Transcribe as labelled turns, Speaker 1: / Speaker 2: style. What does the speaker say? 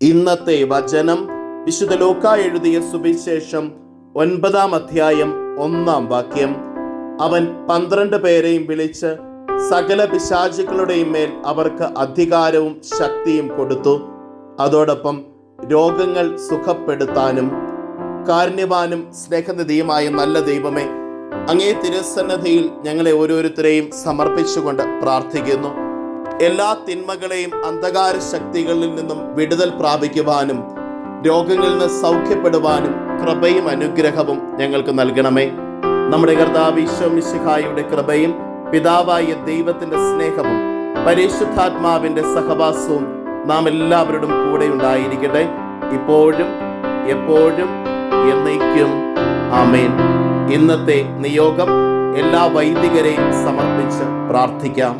Speaker 1: ഇന്നത്തെ വചനം വിശുദ്ധ ലൂക്കാ എഴുതിയ സുവിശേഷം 9-ാം അധ്യായം 1-ാം വാക്യം. അവൻ 12 പേരെയും വിളിച്ച് സകല പിശാചുക്കളുടെയും മേൽ അവർക്ക് അധികാരവും ശക്തിയും കൊടുത്തു. അതോടൊപ്പം രോഗങ്ങൾ സുഖപ്പെടുത്താനും. കാരുണ്യവാനും സ്നേഹനിധിയുമായ നല്ല ദൈവമേ, അങ്ങേ തിരുസന്നിധിയിൽ ഞങ്ങളെ ഓരോരുത്തരെയും സമർപ്പിച്ചുകൊണ്ട് പ്രാർത്ഥിക്കുന്നു. എല്ലാ തിന്മകളെയും അന്ധകാര ശക്തികളിൽ നിന്നും വിടുതൽ പ്രാപിക്കുവാനും രോഗങ്ങളിൽ നിന്ന് സൗഖ്യപ്പെടുവാനും കൃപയും അനുഗ്രഹവും ഞങ്ങൾക്ക് നൽകണമേ. നമ്മുടെ കർത്താവ് ഈശോ മിശിഹായുടെ കൃപയും പിതാവായ ദൈവത്തിന്റെ സ്നേഹവും പരിശുദ്ധാത്മാവിന്റെ സഹവാസവും നാം എല്ലാവരോടും കൂടെ ഉണ്ടായിരിക്കട്ടെ, ഇപ്പോഴും എപ്പോഴും എന്നേക്കും. ആമേൻ. ഇന്നത്തെ നിയോഗം എല്ലാ വൈദികരെയും സമർപ്പിച്ച് പ്രാർത്ഥിക്കാം.